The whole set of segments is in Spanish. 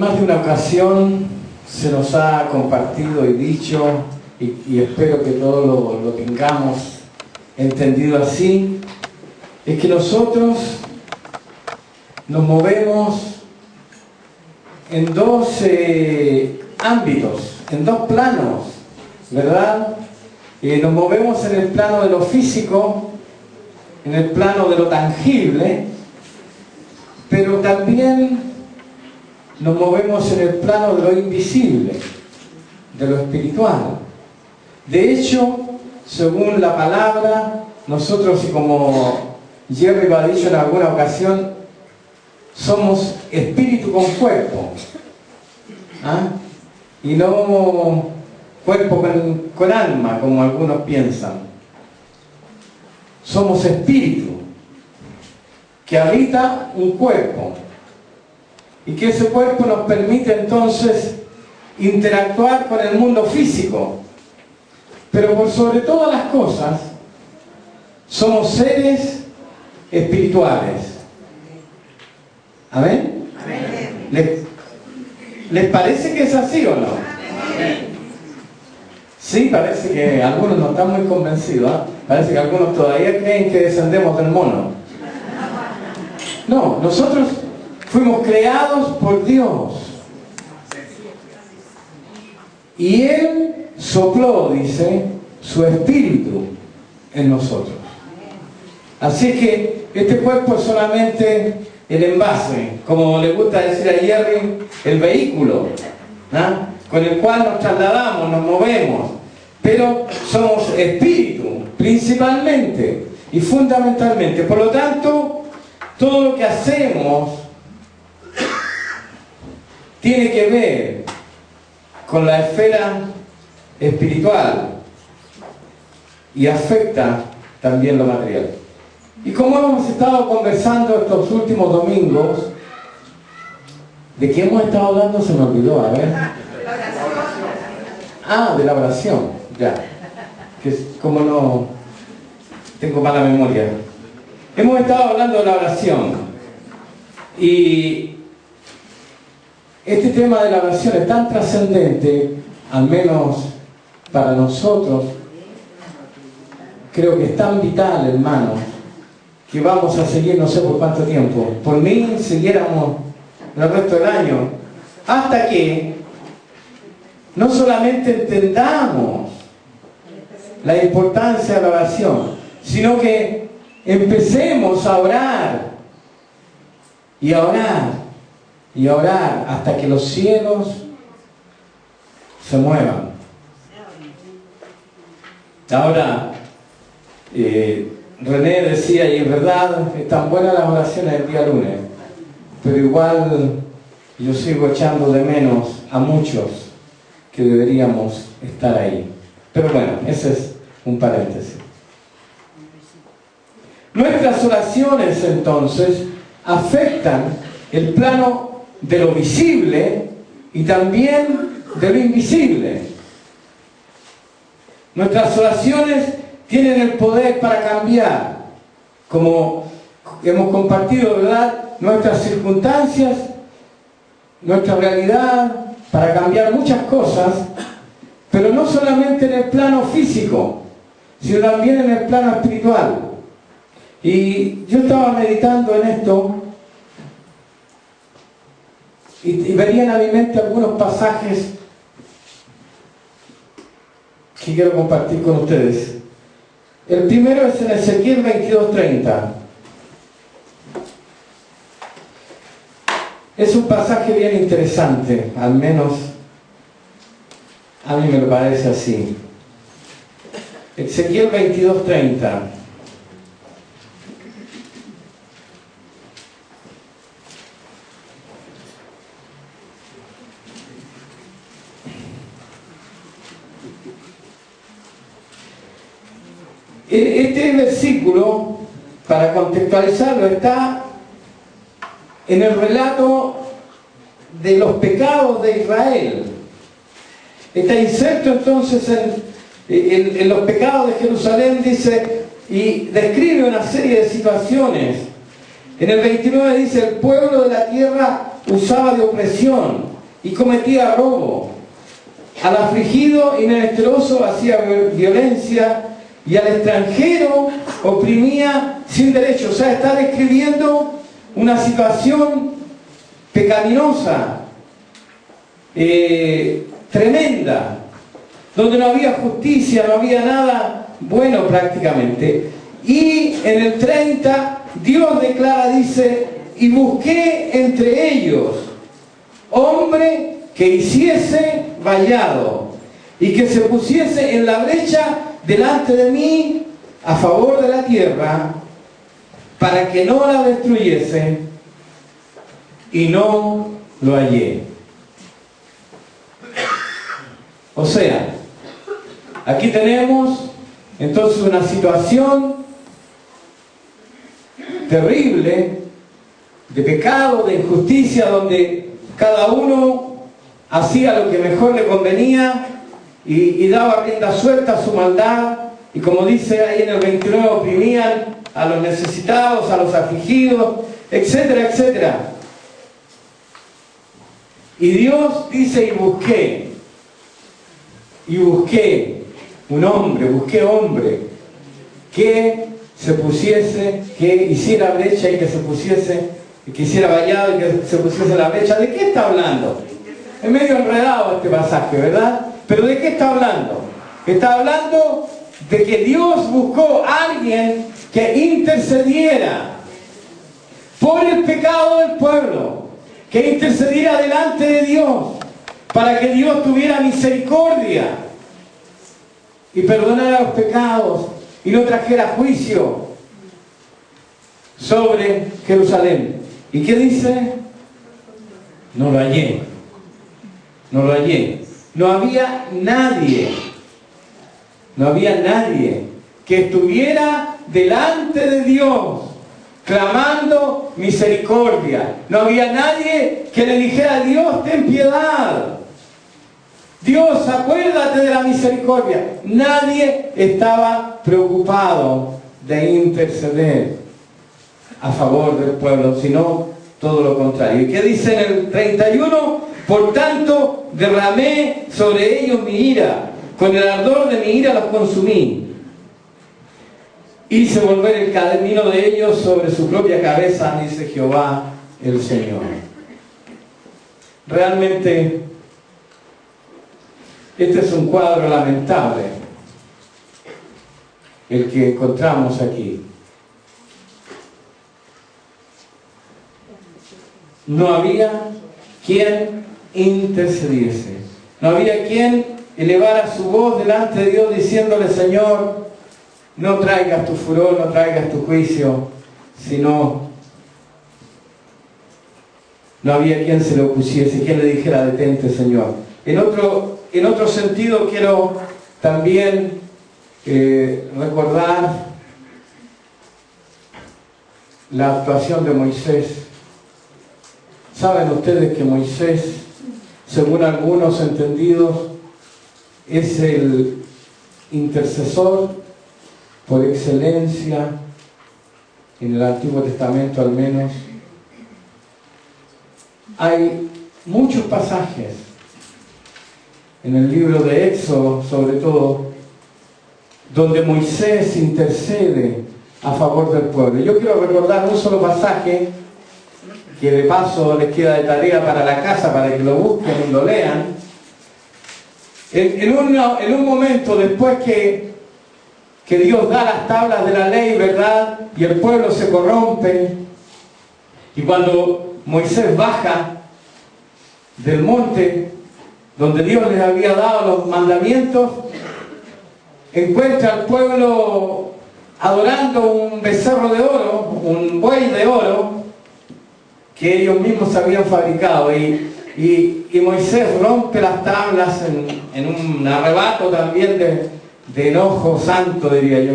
más de una ocasión se nos ha compartido y dicho, y espero que todos lo tengamos entendido así, es que nosotros nos movemos en dos ámbitos, en dos planos, ¿verdad? Nos movemos en el plano de lo físico, en el plano de lo tangible, pero también nos movemos en el plano de lo invisible, de lo espiritual. De hecho, según la palabra, nosotros, y como Jerry lo ha dicho en alguna ocasión, somos espíritu con cuerpo, ¿ah? Y no cuerpo con alma, como algunos piensan. Somos espíritu que habita un cuerpo y que ese cuerpo nos permite entonces interactuar con el mundo físico, pero por sobre todas las cosas somos seres espirituales. ¿Amén? Amén. ¿Les parece que es así o no? Amén. Sí, parece que algunos no están muy convencidos, ¿eh? Parece que algunos todavía creen que descendemos del mono. No, nosotros fuimos creados por Dios. Y Él sopló, dice, su espíritu en nosotros. Así que este cuerpo es solamente el envase, como le gusta decir a Jerry, el vehículo, ¿no?, con el cual nos trasladamos, nos movemos, pero somos espíritu, principalmente y fundamentalmente. Por lo tanto, todo lo que hacemos tiene que ver con la esfera espiritual y afecta también lo material. Y como hemos estado conversando estos últimos domingos, ¿de qué hemos estado hablando? Se me olvidó, a ver. Ah, de la oración, ya. Que es como no tengo mala memoria. Hemos estado hablando de la oración. Y este tema de la oración es tan trascendente, al menos para nosotros, creo que es tan vital, hermanos, que vamos a seguir no sé por cuánto tiempo. Por mí siguiéramos el resto del año, hasta que no solamente entendamos la importancia de la oración, sino que empecemos a orar y a orar y a orar hasta que los cielos se muevan. Ahora, René decía, y en verdad están buenas las oraciones del día lunes, pero igual yo sigo echando de menos a muchos que deberíamos estar ahí. Pero bueno, ese es un paréntesis. Nuestras oraciones entonces afectan el plano de lo visible y también de lo invisible. Nuestras oraciones tienen el poder para cambiar, como hemos compartido, ¿verdad?, nuestras circunstancias, nuestra realidad, para cambiar muchas cosas, pero no solamente en el plano físico, sino también en el plano espiritual. Y yo estaba meditando en esto y venían a mi mente algunos pasajes que quiero compartir con ustedes. El primero es en Ezequiel 22:30. Es un pasaje bien interesante, al menos a mí me lo parece así. Ezequiel 22:30. Este versículo, para contextualizarlo, está en el relato de los pecados de Israel. Está inserto entonces en los pecados de Jerusalén, dice, y describe una serie de situaciones. En el 29 dice, el pueblo de la tierra usaba de opresión, y cometía robo. Al afligido y menesteroso hacía violencia, y al extranjero oprimía sin derecho. O sea, está describiendo una situación pecaminosa, tremenda, donde no había justicia, no había nada bueno prácticamente. Y en el 30, Dios declara, dice, y busqué entre ellos hombre que hiciese vallado y que se pusiese en la brecha delante de mí a favor de la tierra, para que no la destruyese, y no lo hallé. O sea, aquí tenemos entonces una situación terrible de pecado, de injusticia, donde cada uno hacía lo que mejor le convenía y daba rienda suelta a su maldad, y como dice ahí en el 29, oprimían a los necesitados, a los afligidos, etcétera, etcétera. Y Dios dice, y busqué un hombre, busqué hombre que se pusiese, que hiciera brecha y que se pusiese, que hiciera vallado y que se pusiese la brecha. ¿De qué está hablando? Es medio enredado este pasaje, ¿verdad? Pero ¿de qué está hablando? Está hablando de que Dios buscó a alguien que intercediera por el pecado del pueblo, que intercediera delante de Dios, para que Dios tuviera misericordia y perdonara los pecados y no trajera juicio sobre Jerusalén. ¿Y qué dice? No lo hallé. No lo hallé. No había nadie que estuviera delante de Dios clamando misericordia. No había nadie que le dijera, Dios, ten piedad. Dios, acuérdate de la misericordia. Nadie estaba preocupado de interceder a favor del pueblo, sino todo lo contrario. ¿Y qué dice en el 31? Por tanto, derramé sobre ellos mi ira, con el ardor de mi ira los consumí. Hice volver el camino de ellos sobre su propia cabeza, dice Jehová el Señor. Realmente, este es un cuadro lamentable, el que encontramos aquí. No había quien intercediese, no había quien elevara su voz delante de Dios diciéndole, Señor, no traigas tu furor, no traigas tu juicio, sino no había quien se le opusiese, quien le dijera, detente, Señor. En otro sentido quiero también recordar la actuación de Moisés. Saben ustedes que Moisés, según algunos entendidos, es el intercesor por excelencia en el Antiguo Testamento, al menos. Hay muchos pasajes en el libro de Éxodo, sobre todo, donde Moisés intercede a favor del pueblo. Yo quiero recordar un solo pasaje que de paso les queda de tarea para la casa, para que lo busquen y lo lean. En un momento después que Dios da las tablas de la ley, ¿verdad? Y el pueblo se corrompe, y cuando Moisés baja del monte donde Dios les había dado los mandamientos, encuentra al pueblo adorando un becerro de oro, un buey de oro, que ellos mismos habían fabricado, y Moisés rompe las tablas en un arrebato también de enojo santo, diría yo.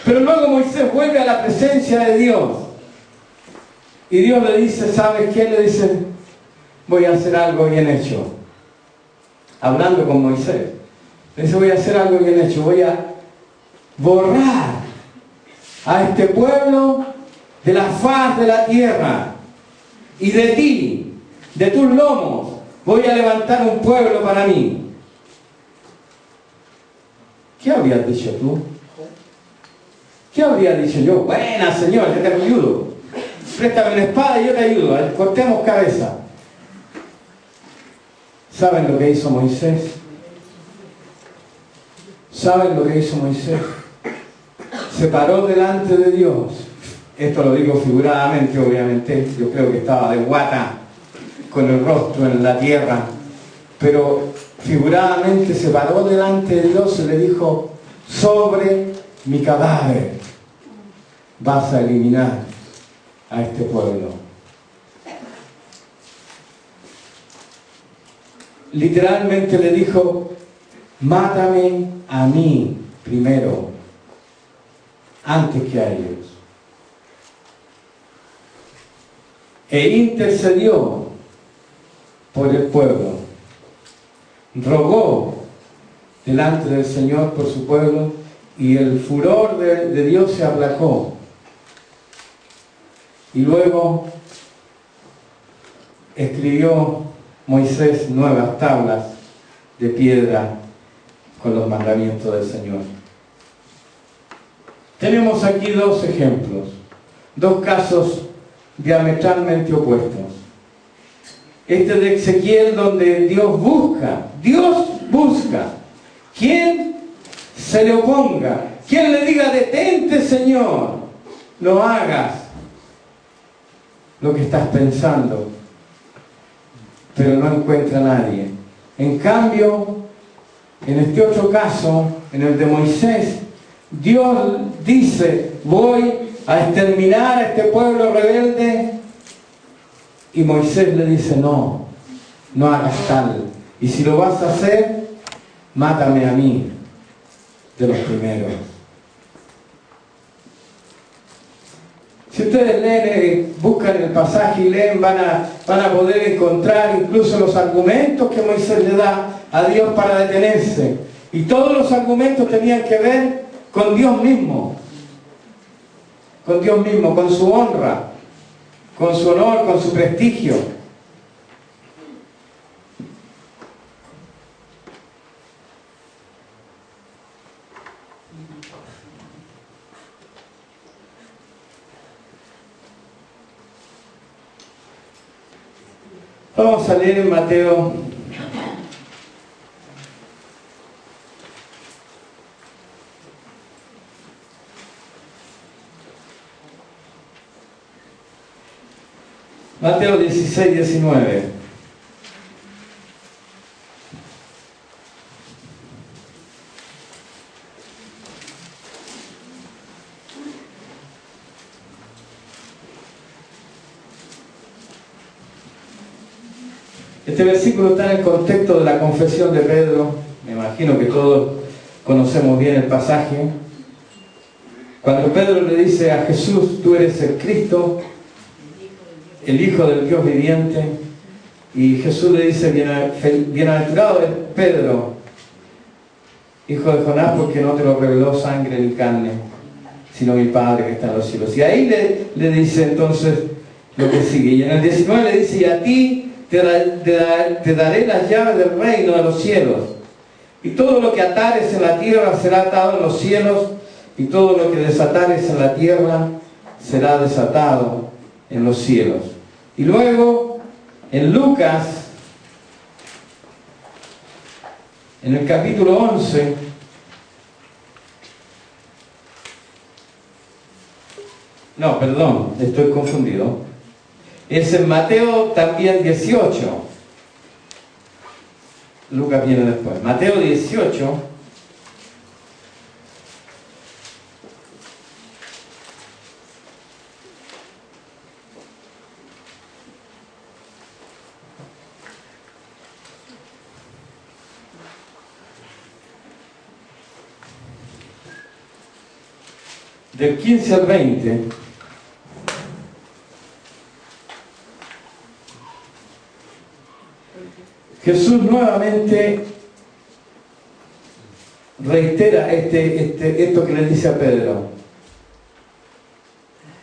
Pero luego Moisés vuelve a la presencia de Dios, y Dios le dice, ¿sabes qué? Le dice, voy a hacer algo bien hecho. Hablando con Moisés, le dice, voy a hacer algo bien hecho, voy a borrar a este pueblo de la faz de la tierra, y de ti de tus lomos voy a levantar un pueblo para mí. ¿Qué habrías dicho tú? ¿Qué habría dicho yo? Buena, Señor, yo te ayudo. Préstame una espada y yo te ayudo. Cortemos cabeza. ¿Saben lo que hizo Moisés? ¿Saben lo que hizo Moisés? Se paró delante de Dios. Esto lo digo figuradamente, obviamente. Yo creo que estaba de guata, con el rostro en la tierra. Pero figuradamente se paró delante de Dios y le dijo: sobre mi cadáver vas a eliminar a este pueblo. Literalmente le dijo: mátame a mí primero, antes que a ellos. E intercedió por el pueblo. Rogó delante del Señor por su pueblo, y el furor de Dios se aplacó. Y luego escribió Moisés nuevas tablas de piedra con los mandamientos del Señor. Tenemos aquí dos ejemplos, dos casos diametralmente opuestos. Este de Ezequiel, donde Dios busca ¿quién se le oponga? ¿Quién le diga: detente, Señor, no hagas lo que estás pensando? Pero no encuentra a nadie. En cambio, en este otro caso, en el de Moisés, Dios dice: voy a exterminar a este pueblo rebelde. Y Moisés le dice: no hagas tal. Y si lo vas a hacer, mátame a mí de los primeros. Si ustedes leen, buscan el pasaje y leen, van a poder encontrar incluso los argumentos que Moisés le da a Dios para detenerse. Y todos los argumentos tenían que ver con Dios mismo. Con Dios mismo, con su honra, con su honor, con su prestigio. Vamos a leer en Mateo Mateo 16, 19. Este versículo está en el contexto de la confesión de Pedro. Me imagino que todos conocemos bien el pasaje. Cuando Pedro le dice a Jesús: tú eres el Cristo, el Hijo del Dios viviente. Y Jesús le dice: bienaventurado es Pedro, hijo de Jonás, porque no te lo reveló sangre ni carne, sino mi Padre que está en los cielos. Y ahí le dice entonces lo que sigue. Y en el 19 le dice: y a ti te daré las llaves del reino de los cielos. Y todo lo que atares en la tierra será atado en los cielos, y todo lo que desatares en la tierra será desatado en los cielos. Y luego, en Lucas, en el capítulo 11, no, perdón, estoy confundido. Es en Mateo también 18. Lucas viene después. Mateo 18. Del 15 al 20. Jesús nuevamente reitera esto que le dice a Pedro.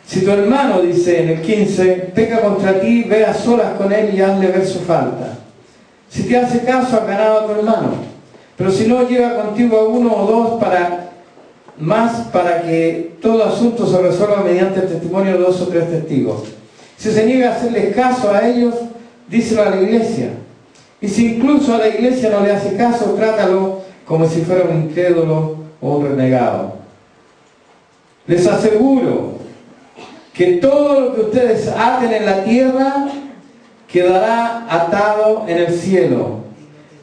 Si tu hermano, dice en el 15, peca contra ti, ve a solas con él y hazle ver su falta. Si te hace caso, has ganado a tu hermano. Pero si no, lleva contigo a uno o dos para que todo asunto se resuelva mediante el testimonio de 2 o 3 testigos. Si se niega a hacerles caso a ellos, díselo a la iglesia. Y si incluso a la iglesia no le hace caso, trátalo como si fuera un incrédulo o un renegado. Les aseguro que todo lo que ustedes aten en la tierra quedará atado en el cielo,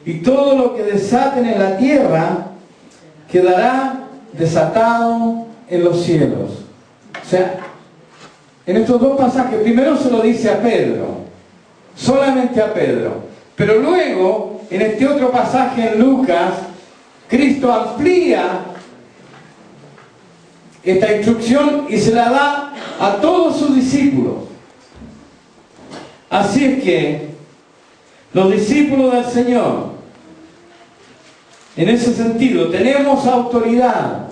y todo lo que desaten en la tierra quedará desatado en los cielos. O sea, en estos 2 pasajes, primero se lo dice a Pedro, solamente a Pedro, pero luego, en este otro pasaje en Lucas, Cristo amplía esta instrucción y se la da a todos sus discípulos. Así es que los discípulos del Señor, en ese sentido, tenemos autoridad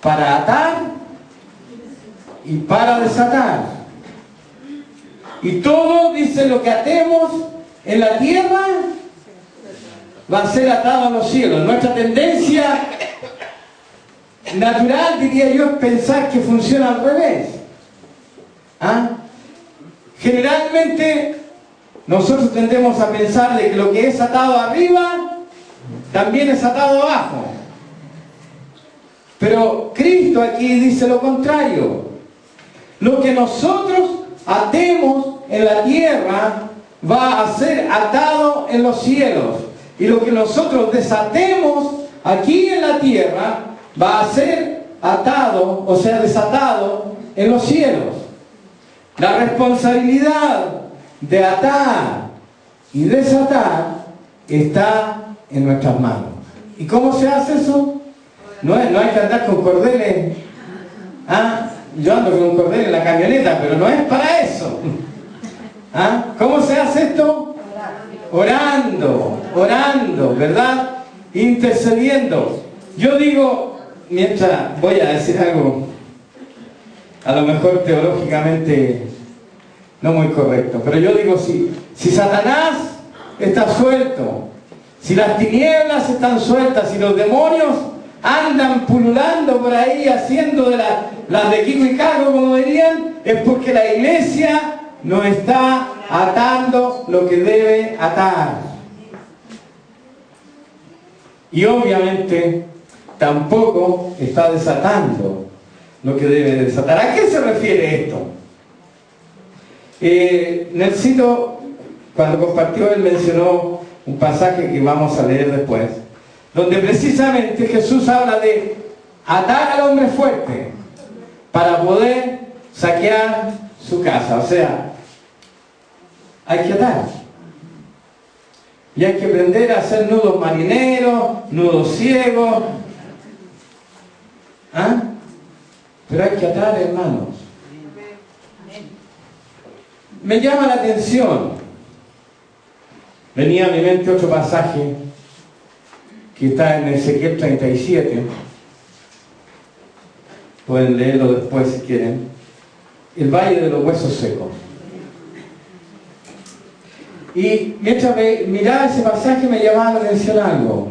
para atar y para desatar. Y todo, dice, lo que atemos en la tierra va a ser atado a los cielos. Nuestra tendencia natural, diría yo, es pensar que funciona al revés. Generalmente nosotros tendemos a pensar de que lo que es atado arriba también es atado abajo. Pero Cristo aquí dice lo contrario. Lo que nosotros atemos en la tierra va a ser atado en los cielos. Y lo que nosotros desatemos aquí en la tierra va a ser atado, o sea, desatado en los cielos. La responsabilidad de atar y desatar está en nuestras manos. ¿Y cómo se hace eso? No hay que andar con cordeles. Yo ando con un cordel en la camioneta, pero no es para eso. ¿Cómo se hace esto? Orando, ¿verdad? Intercediendo. Yo digo, mientras voy a decir algo, a lo mejor teológicamente no muy correcto, pero yo digo, si Satanás está suelto, si las tinieblas están sueltas, si los demonios andan pululando por ahí haciendo de las de Kiko y Caco, como dirían, es porque la iglesia no está atando lo que debe atar. Y obviamente tampoco está desatando lo que debe desatar. ¿A qué se refiere esto? Nelsito, cuando compartió, él mencionó un pasaje que vamos a leer después, donde precisamente Jesús habla de atar al hombre fuerte para poder saquear su casa. O sea, hay que atar. Y hay que aprender a hacer nudos marineros, nudos ciegos. Pero hay que atar, hermanos. Me llama la atención. Venía a mi mente otro pasaje que está en Ezequiel 37. Pueden leerlo después si quieren. El valle de los huesos secos. Y mientras miraba ese pasaje me llamaba la atención algo.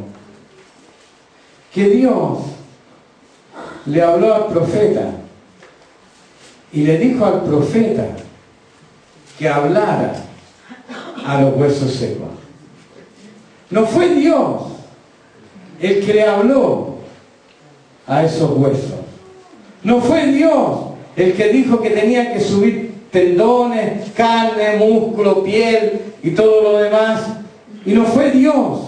Que Dios le habló al profeta y le dijo al profeta que hablara a los huesos secos. No fue Dios el que le habló a esos huesos. No fue Dios el que dijo que tenía que subir tendones, carne, músculo, piel y todo lo demás. Y no fue Dios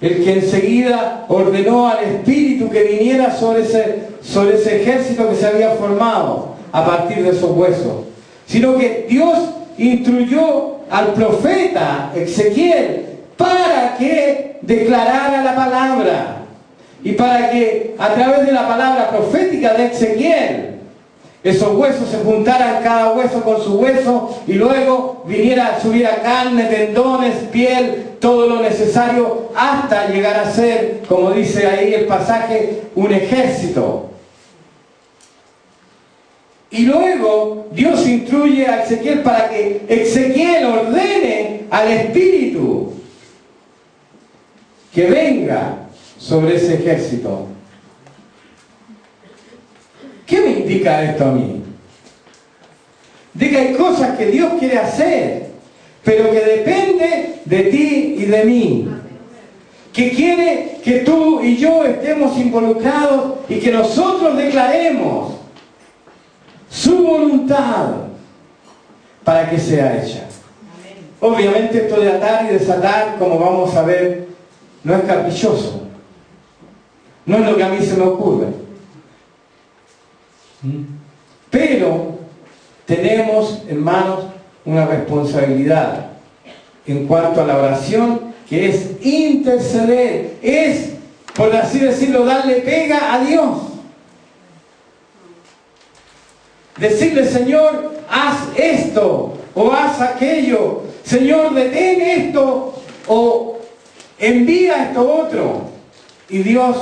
el que enseguida ordenó al Espíritu que viniera sobre ese ejército que se había formado a partir de esos huesos, sino que Dios instruyó al profeta Ezequiel para que declarara la palabra y para que a través de la palabra profética de Ezequiel esos huesos se juntaran cada hueso con su hueso y luego subiera carne, tendones, piel, todo lo necesario hasta llegar a ser, como dice ahí el pasaje, un ejército. Y luego Dios instruye a Ezequiel para que Ezequiel ordene al Espíritu que venga sobre ese ejército. ¿Qué me indica esto a mí? De que hay cosas que Dios quiere hacer, pero que depende de ti y de mí. Que quiere que tú y yo estemos involucrados y que nosotros declaremos su voluntad para que sea hecha. Obviamente esto de atar y desatar, como vamos a ver, no es caprichoso. No es lo que a mí se me ocurre. Pero tenemos, hermanos, una responsabilidad en cuanto a la oración, que es interceder, es, por así decirlo, darle pega a Dios. Decirle, Señor, haz esto o haz aquello. Señor, detén esto o envía esto otro. Y Dios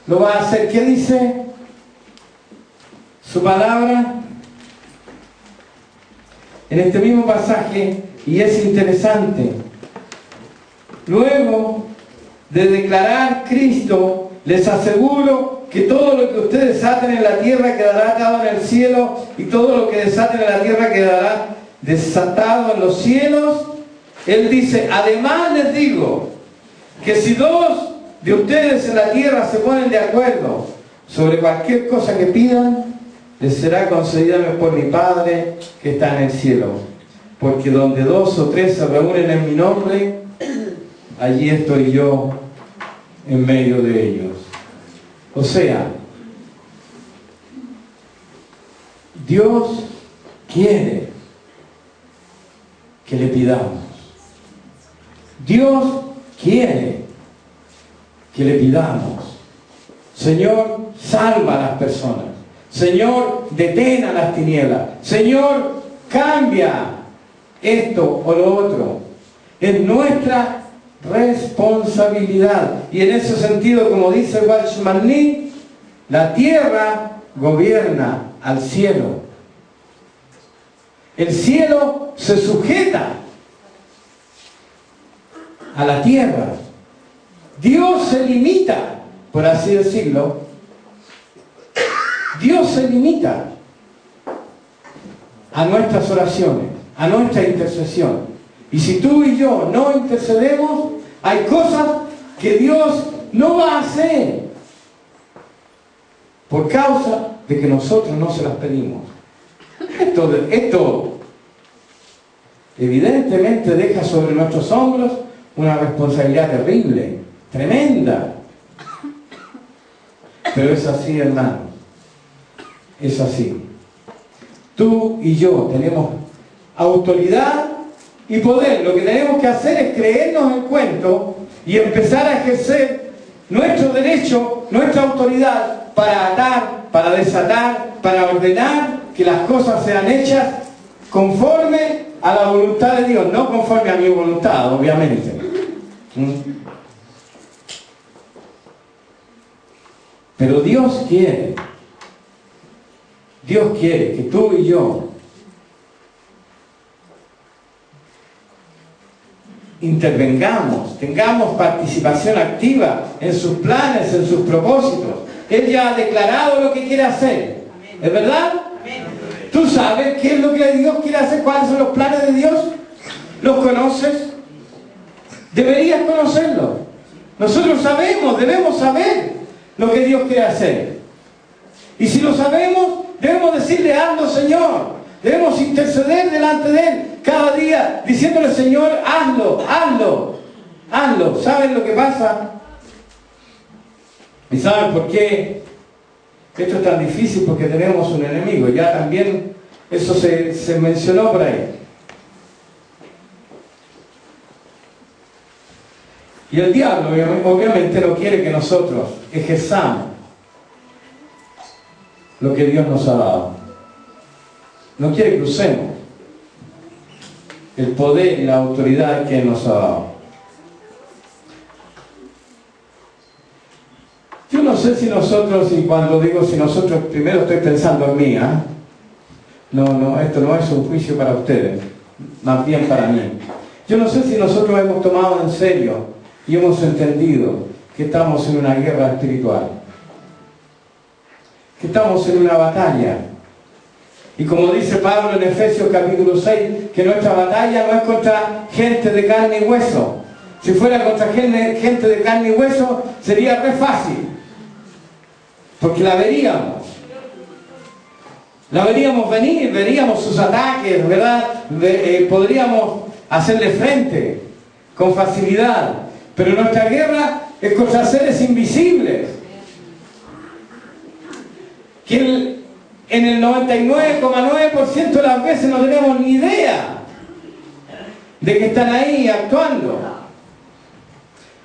lo va a hacer. ¿Qué dice su palabra? En este mismo pasaje, y es interesante, luego de declarar Cristo, les aseguro que todo lo que ustedes aten en la tierra quedará atado en el cielo, y todo lo que desaten en la tierra quedará desatado en los cielos. Él dice, además les digo que si dos de ustedes en la tierra se ponen de acuerdo sobre cualquier cosa que pidan, les será concedida por mi Padre que está en el cielo. Porque donde dos o tres se reúnen en mi nombre, allí estoy yo en medio de ellos. O sea, Dios quiere que le pidamos. Dios quiere que le pidamos. Señor, salva a las personas. Señor, detén a las tinieblas. Señor, cambia esto o lo otro. Es nuestra responsabilidad. Y en ese sentido, como dice Watchman Nee, la tierra gobierna al cielo. El cielo se sujeta a la tierra. Dios se limita, por así decirlo. Dios se limita a nuestras oraciones, a nuestra intercesión. Y si tú y yo no intercedemos, hay cosas que Dios no va a hacer por causa de que nosotros no se las pedimos. Esto evidentemente deja sobre nuestros hombros una responsabilidad terrible, tremenda. Pero es así, hermano. Es así. Tú y yo tenemos autoridad y poder. Lo que tenemos que hacer es creernos el cuento y empezar a ejercer nuestro derecho, nuestra autoridad para atar, para desatar, para ordenar que las cosas sean hechas conforme a la voluntad de Dios, no conforme a mi voluntad, obviamente. Pero Dios quiere que tú y yo intervengamos, tengamos participación activa en sus planes, en sus propósitos. Él ya ha declarado lo que quiere hacer. ¿Es verdad? ¿Tú sabes qué es lo que Dios quiere hacer? ¿Cuáles son los planes de Dios? ¿Los conoces? Deberías conocerlos. Nosotros sabemos, debemos saber lo que Dios quiere hacer. Y si lo sabemos, debemos decirle, hazlo, Señor. Debemos interceder delante de Él cada día, diciéndole, Señor, hazlo, hazlo, hazlo. ¿Saben lo que pasa? ¿Y saben por qué esto es tan difícil? Porque tenemos un enemigo. Ya también eso se mencionó por ahí. Y el diablo obviamente no quiere que nosotros ejerzamos lo que Dios nos ha dado. No quiere que usemos el poder y la autoridad que Él nos ha dado. Yo no sé si nosotros, y cuando digo si nosotros, primero estoy pensando en mí, No, esto no es un juicio para ustedes, más bien para mí. Yo no sé si nosotros hemos tomado en serio y hemos entendido que estamos en una guerra espiritual, que estamos en una batalla. Y como dice Pablo en Efesios capítulo 6, que nuestra batalla no es contra gente de carne y hueso. Si fuera contra gente de carne y hueso, sería re fácil, porque la veríamos. La veríamos venir, veríamos sus ataques, ¿verdad? Podríamos hacerle frente con facilidad. Pero nuestra guerra es contra seres invisibles, que en el 99,9% de las veces no tenemos ni idea de que están ahí actuando.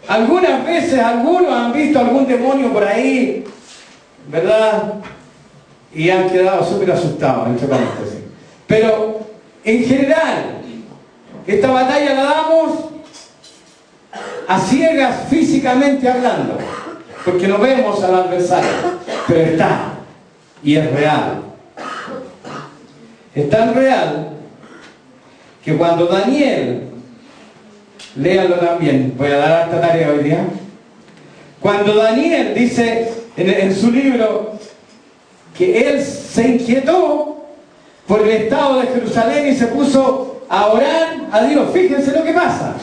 Algunas veces algunos han visto algún demonio por ahí, ¿verdad? Y han quedado súper asustados, entre paréntesis. Pero en general, esta batalla la damos a ciegas físicamente hablando, porque no vemos al adversario, pero está, y es real. Es tan real que cuando Daniel, léalo también, voy a dar esta tarea hoy día, cuando Daniel dice en su libro que él se inquietó por el estado de Jerusalén y se puso a orar a Dios. Fíjense lo que pasa.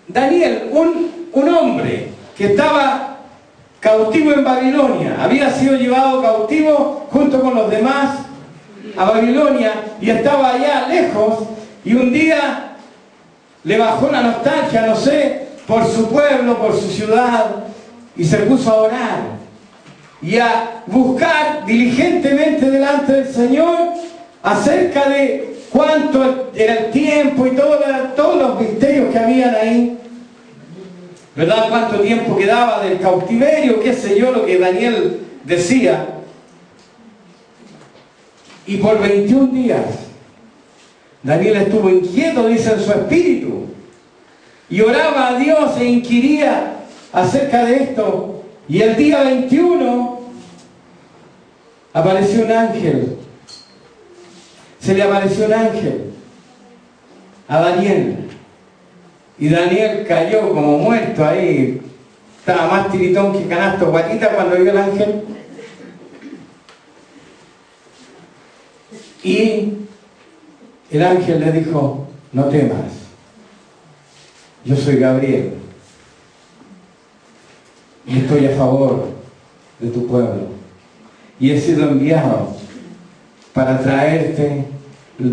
Daniel, un hombre que estaba cautivo en Babilonia, había sido llevado cautivo junto con los demás a Babilonia y estaba allá lejos, y un día le bajó la nostalgia, no sé, por su pueblo, por su ciudad, y se puso a orar y a buscar diligentemente delante del Señor acerca de cuánto era el tiempo y todos los misterios que habían ahí, ¿verdad? Cuánto tiempo quedaba del cautiverio, qué sé yo, lo que Daniel decía. Y por 21 días Daniel estuvo inquieto, dice, en su espíritu, y oraba a Dios e inquiría acerca de esto. Y el día 21 apareció un ángel. Se le apareció un ángel a Daniel. Y Daniel cayó como muerto ahí. Estaba más tiritón que canasto guatita cuando vio el ángel. Y el ángel le dijo: no temas, yo soy Gabriel y estoy a favor de tu pueblo, y he sido enviado para traerte,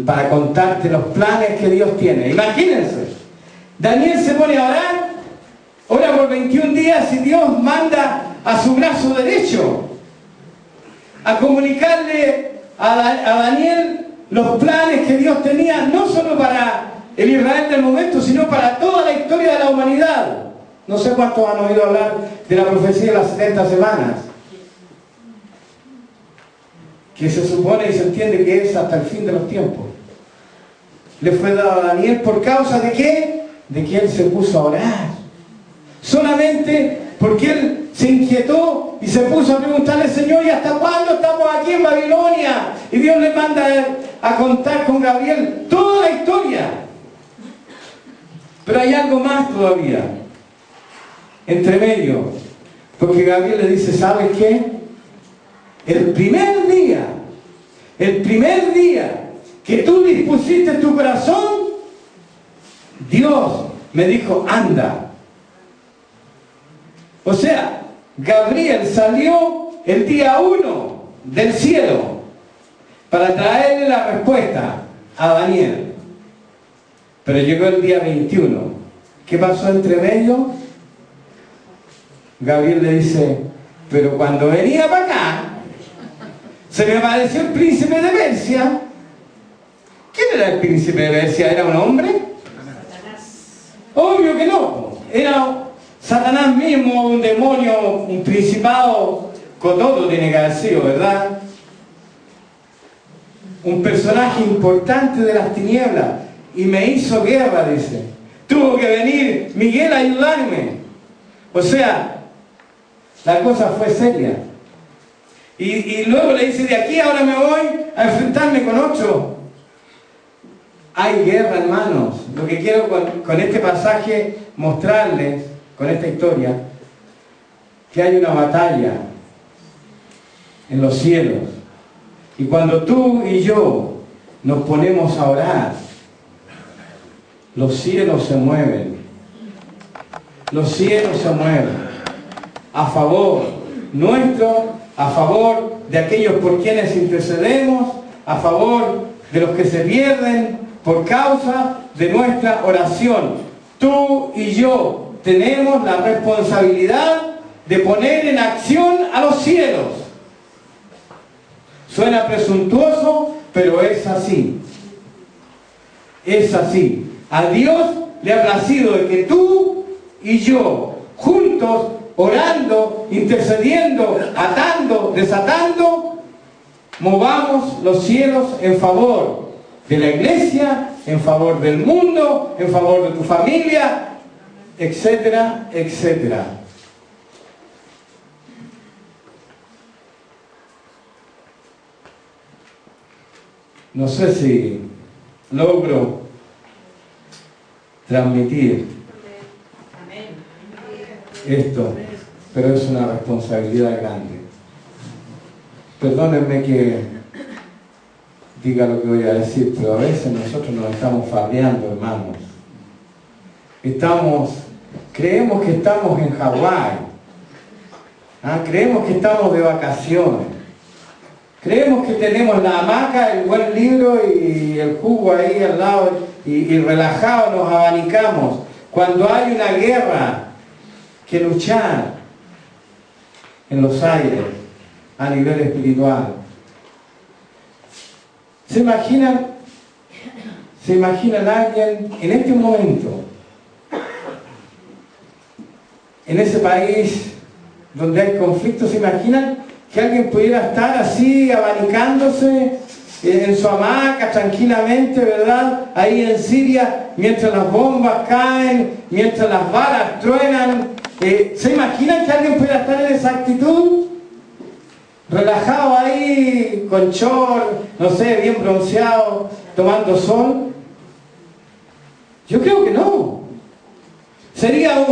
para contarte los planes que Dios tiene. Imagínense, Daniel se pone a orar, ora por 21 días, y Dios manda a su brazo derecho a comunicarle a Daniel los planes que Dios tenía, no solo para el Israel del momento, sino para toda la historia de la humanidad. No sé cuántos han oído hablar de la profecía de las 70 semanas, que se supone y se entiende que es hasta el fin de los tiempos. Le fue dado a Daniel por causa de ¿qué? De que él se puso a orar. Solamente porque él se inquietó y se puso a preguntarle: Señor, ¿y hasta cuándo estamos aquí en Babilonia? Y Dios le manda a contar con Gabriel toda la historia. Pero hay algo más todavía entre medio, porque Gabriel le dice: ¿sabes qué? El primer día que tú dispusiste tu corazón, Dios me dijo: anda. O sea, Gabriel salió el día 1 del cielo para traerle la respuesta a Daniel, pero llegó el día 21. ¿Qué pasó entre medio? Gabriel le dice: pero cuando venía para acá, se me apareció el príncipe de Persia. ¿Quién era el príncipe de Persia? ¿Era un hombre? Satanás. Obvio que no. Era Satanás mismo, un demonio, un principado, cototo tiene que haber sido, ¿verdad? Un personaje importante de las tinieblas. Y me hizo guerra, dice. Tuvo que venir Miguel a ayudarme. O sea, la cosa fue seria. Y luego le dice: de aquí ahora me voy a enfrentarme con otro. Hay guerra, hermanos. Lo que quiero con este pasaje mostrarles, con esta historia, que hay una batalla en los cielos. Y cuando tú y yo nos ponemos a orar, los cielos se mueven. Los cielos se mueven a favor nuestro, a favor de aquellos por quienes intercedemos, a favor de los que se pierden por causa de nuestra oración. Tú y yo tenemos la responsabilidad de poner en acción a los cielos. Suena presuntuoso, pero es así. Es así. A Dios le ha placido de que tú y yo, juntos, orando, intercediendo, atando, desatando, movamos los cielos en favor de la iglesia, en favor del mundo, en favor de tu familia, etcétera, etcétera. No sé si logro transmitir esto, pero es una responsabilidad grande. Perdónenme que diga lo que voy a decir, pero a veces nosotros nos estamos farreando, hermanos. Creemos que estamos en Hawái, creemos que estamos de vacaciones, creemos que tenemos la hamaca, el buen libro y el jugo ahí al lado y relajados nos abanicamos, cuando hay una guerra que luchar en los aires a nivel espiritual. ¿Se imaginan a alguien en este momento, en ese país donde hay conflictos? ¿Se imaginan que alguien pudiera estar así, abanicándose en su hamaca, tranquilamente, ¿verdad? Ahí en Siria, mientras las bombas caen, mientras las balas truenan. ¿Se imaginan que alguien pudiera estar en esa actitud? Relajado ahí, con short, no sé, bien bronceado, tomando sol. Yo creo que no. Sería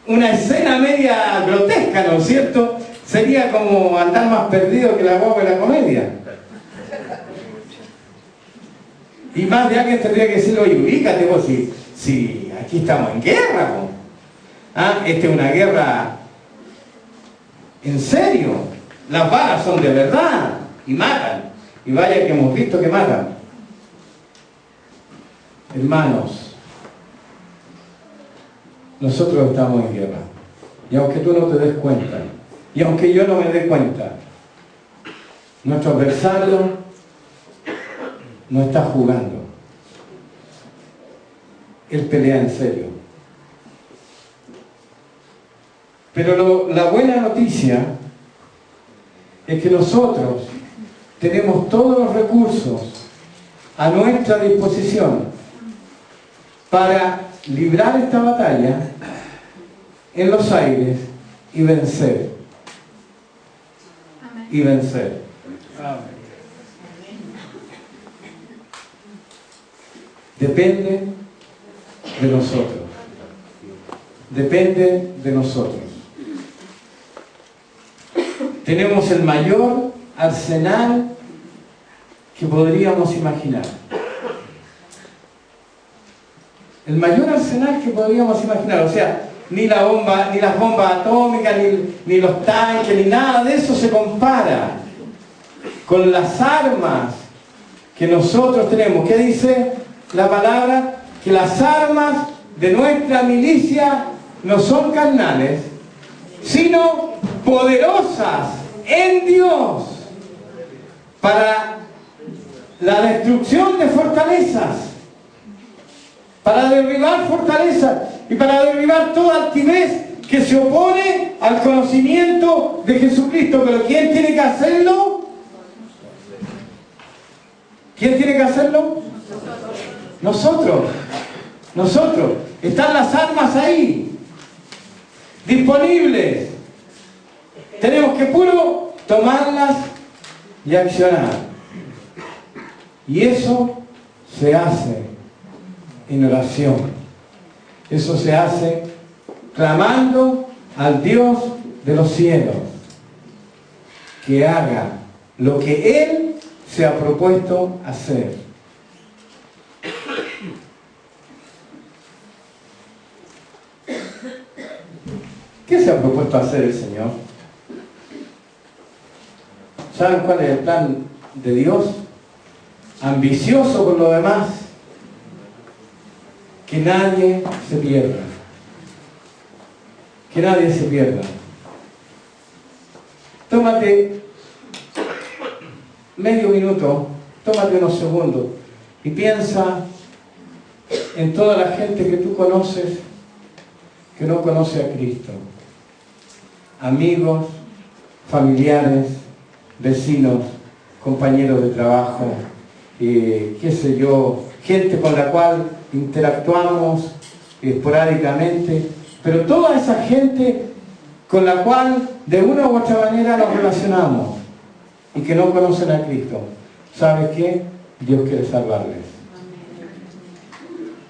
una escena media grotesca, ¿no es cierto? Sería como andar más perdido que la guagua de la comedia. Y más de alguien tendría que decirle, oye, ubícate vos, si aquí estamos en guerra, vos. Esta es una guerra en serio. Las balas son de verdad y matan. Y vaya que hemos visto que matan. Hermanos, nosotros estamos en guerra. Y aunque tú no te des cuenta, y aunque yo no me dé cuenta, nuestro adversario no está jugando. Él pelea en serio. Pero la buena noticia es que nosotros tenemos todos los recursos a nuestra disposición para librar esta batalla en los aires y vencer. Y vencer. Depende de nosotros. Depende de nosotros. Tenemos el mayor arsenal que podríamos imaginar. El mayor arsenal que podríamos imaginar. O sea, ni las bombas atómicas, ni los tanques, ni nada de eso se compara con las armas que nosotros tenemos. ¿Qué dice la palabra? Que las armas de nuestra milicia no son carnales, sino poderosas en Dios para la destrucción de fortalezas, para derribar fortalezas y para derribar toda altivez que se opone al conocimiento de Jesucristo. Pero ¿quién tiene que hacerlo? ¿Quién tiene que hacerlo? Nosotros. Nosotros. Están las armas ahí, disponibles. Tenemos que puro tomarlas y accionar. Y eso se hace en oración. Eso se hace clamando al Dios de los cielos que haga lo que Él se ha propuesto hacer. ¿Qué se ha propuesto hacer el Señor? ¿Saben cuál es el plan de Dios? Ambicioso por lo demás, que nadie se pierda. Que nadie se pierda. Tómate medio minuto, tómate unos segundos y piensa en toda la gente que tú conoces que no conoce a Cristo. Amigos, familiares, vecinos, compañeros de trabajo, qué sé yo, gente con la cual interactuamos esporádicamente, pero toda esa gente con la cual de una u otra manera nos relacionamos y que no conocen a Cristo. ¿Sabes qué? Dios quiere salvarles.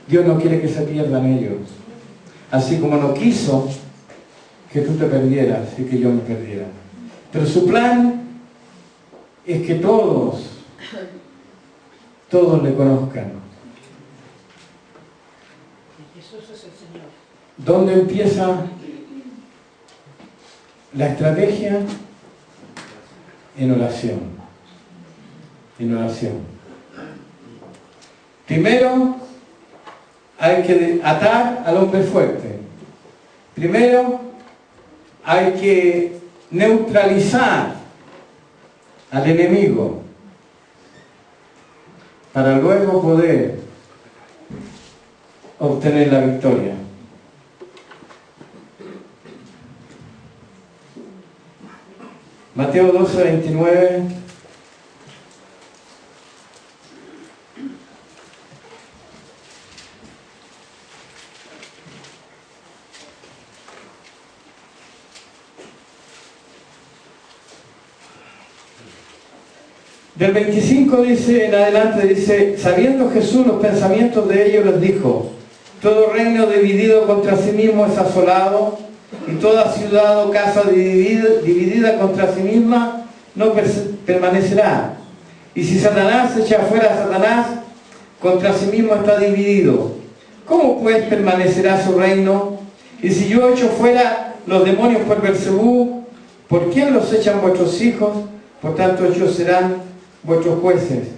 Dios no quiere que se pierdan ellos. Así como no quiso que tú te perdieras y que yo me perdiera. Pero su plan es que todos le conozcan. Jesús es el Señor. ¿Dónde empieza la estrategia? En oración. En oración. Primero hay que atar al hombre fuerte. Primero hay que neutralizar al enemigo para luego poder obtener la victoria. Mateo 12:29. Del 25 dice, en adelante dice, sabiendo Jesús los pensamientos de ellos, les dijo, todo reino dividido contra sí mismo es asolado, y toda ciudad o casa dividida contra sí misma no permanecerá. Y si Satanás echa fuera a Satanás, contra sí mismo está dividido. ¿Cómo pues permanecerá su reino? Y si yo echo fuera los demonios por Beelzebú, ¿por quién los echan vuestros hijos? Por tanto ellos serán vuestros jueces.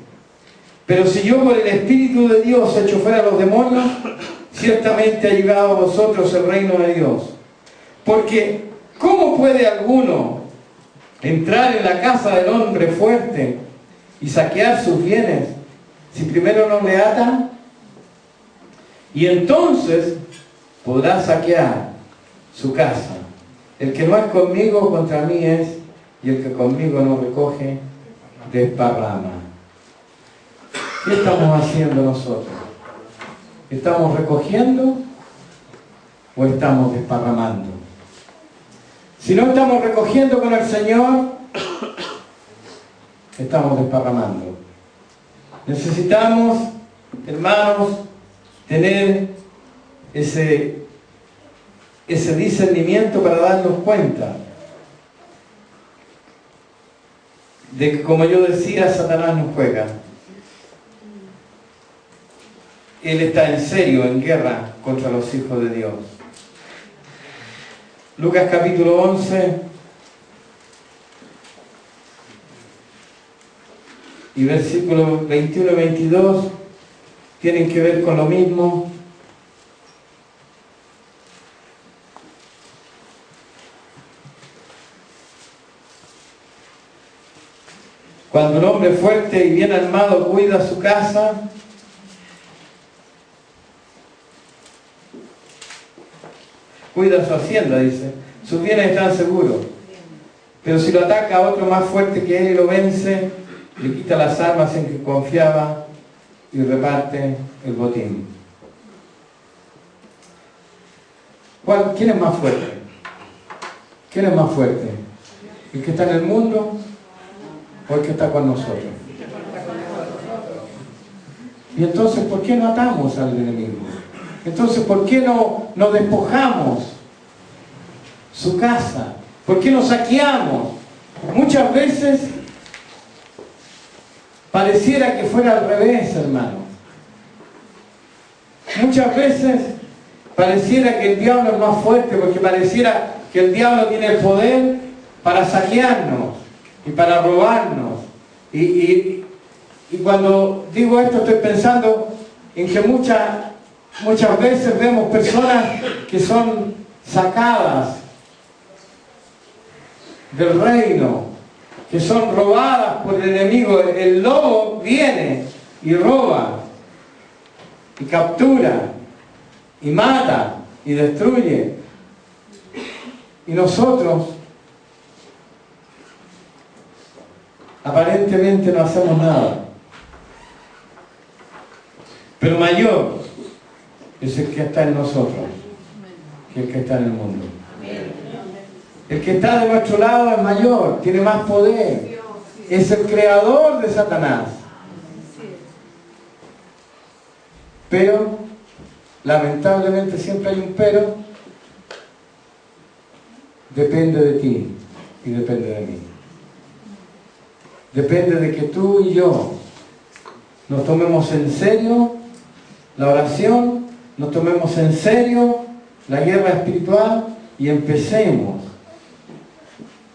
Pero si yo por el Espíritu de Dios echo fuera los demonios, ciertamente ha llegado a vosotros el reino de Dios. Porque ¿cómo puede alguno entrar en la casa del hombre fuerte y saquear sus bienes si primero no le atan? Y entonces podrá saquear su casa. El que no es conmigo, contra mí es, y el que conmigo no recoge, desparrama. ¿Qué estamos haciendo nosotros? ¿Estamos recogiendo o estamos desparramando? Si no estamos recogiendo con el Señor, estamos desparramando. Necesitamos, hermanos, tener ese discernimiento para darnos cuenta de que, como yo decía, Satanás nos juega. Él está en serio, en guerra contra los hijos de Dios. Lucas capítulo 11 y versículos 21 y 22 tienen que ver con lo mismo. Cuando un hombre fuerte y bien armado cuida su casa, cuida su hacienda, dice, sus bienes están seguros. Pero si lo ataca a otro más fuerte que él y lo vence, le quita las armas en que confiaba y reparte el botín. ¿Quién es más fuerte? ¿Quién es más fuerte? ¿El que está en el mundo o el que está con nosotros? Y entonces, ¿por qué no atamos al enemigo? Entonces, ¿por qué no despojamos su casa? ¿Por qué no saqueamos? Muchas veces pareciera que fuera al revés, hermano. Muchas veces pareciera que el diablo es más fuerte, porque pareciera que el diablo tiene el poder para saquearnos y para robarnos. Y cuando digo esto estoy pensando en que muchas veces vemos personas que son sacadas del reino, que son robadas por el enemigo. El lobo viene y roba, y captura, y mata, y destruye. Y nosotros aparentemente no hacemos nada. Pero mayor es el que está en nosotros que el que está en el mundo. El que está de nuestro lado es mayor, tiene más poder. Es el creador de Satanás. Pero, lamentablemente siempre hay un pero. Depende de ti y depende de mí. Depende de que tú y yo nos tomemos en serio la oración, nos tomemos en serio la guerra espiritual y empecemos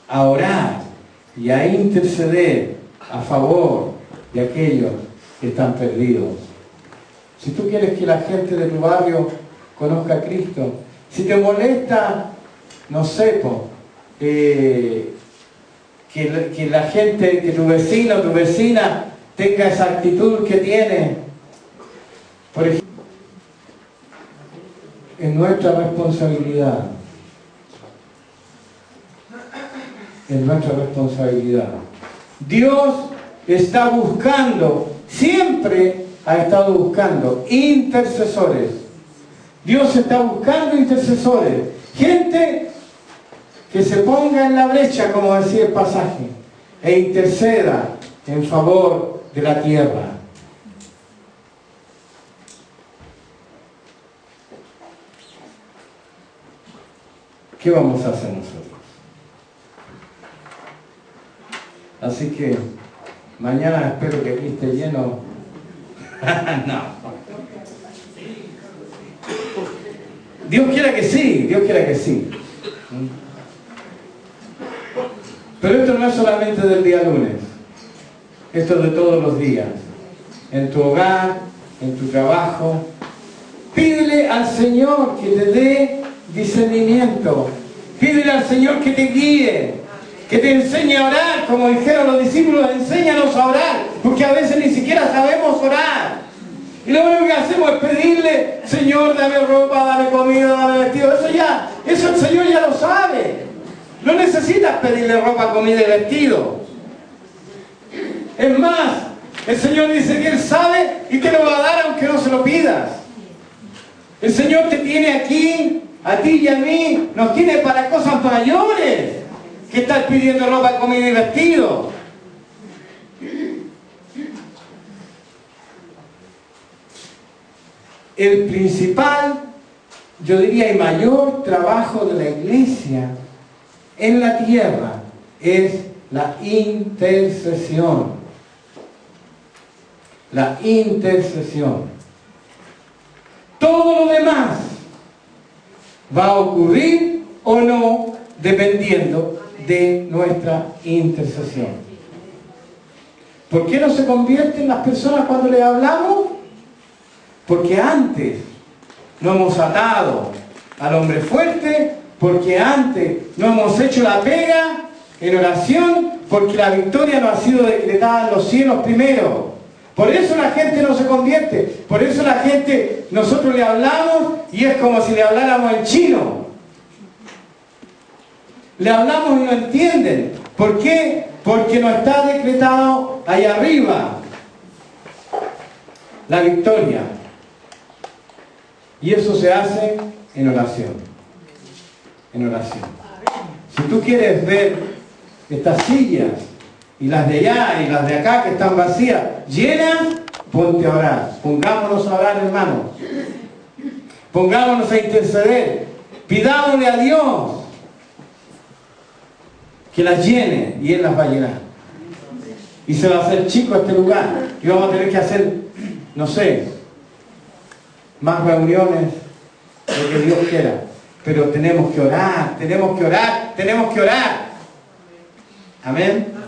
a orar y a interceder a favor de aquellos que están perdidos. Si tú quieres que la gente de tu barrio conozca a Cristo, si te molesta, no sé, que la gente, que tu vecino o tu vecina tenga esa actitud que tiene, por ejemplo, es nuestra responsabilidad. Es nuestra responsabilidad. Dios está buscando, siempre ha estado buscando intercesores. Dios está buscando intercesores. Gente que se ponga en la brecha, como decía el pasaje, e interceda en favor de la tierra. ¿Qué vamos a hacer nosotros? Así que mañana espero que aquí esté lleno. No. Dios quiera que sí, Dios quiera que sí. Pero esto no es solamente del día lunes. Esto es de todos los días. En tu hogar, en tu trabajo. Pídele al Señor que te dé discernimiento. Pídele al Señor que te guíe, que te enseñe a orar, como dijeron los discípulos, enséñanos a orar, porque a veces ni siquiera sabemos orar. Y lo único que hacemos es pedirle, Señor, dame ropa, dame comida, dame vestido. Eso el Señor ya lo sabe. No necesitas pedirle ropa, comida y vestido. Es más, el Señor dice que Él sabe y te lo va a dar aunque no se lo pidas. El Señor te tiene aquí, a ti y a mí, nos tiene para cosas mayores que estar pidiendo ropa, comida y vestido. El principal, yo diría, y mayor trabajo de la iglesia en la tierra es la intercesión. La intercesión. Todo lo demás va a ocurrir o no dependiendo de nuestra intercesión. ¿Por qué no se convierten las personas cuando les hablamos? Porque antes no hemos atado al hombre fuerte, porque antes no hemos hecho la pega en oración, porque la victoria no ha sido decretada en los cielos primero. Por eso la gente no se convierte, por eso la gente, nosotros le hablamos y es como si le habláramos en chino. Le hablamos y no entienden. ¿Por qué? Porque no está decretado ahí arriba la victoria. Y eso se hace en oración. En oración. Si tú quieres ver estas sillas y las de allá y las de acá que están vacías, llenas, ponte a orar. Pongámonos a orar, hermanos. Pongámonos a interceder. Pidámosle a Dios que las llene y Él las va a llenar. Y se va a hacer chico este lugar. Y vamos a tener que hacer, no sé, más reuniones, lo que Dios quiera. Pero tenemos que orar, tenemos que orar, tenemos que orar. Amén.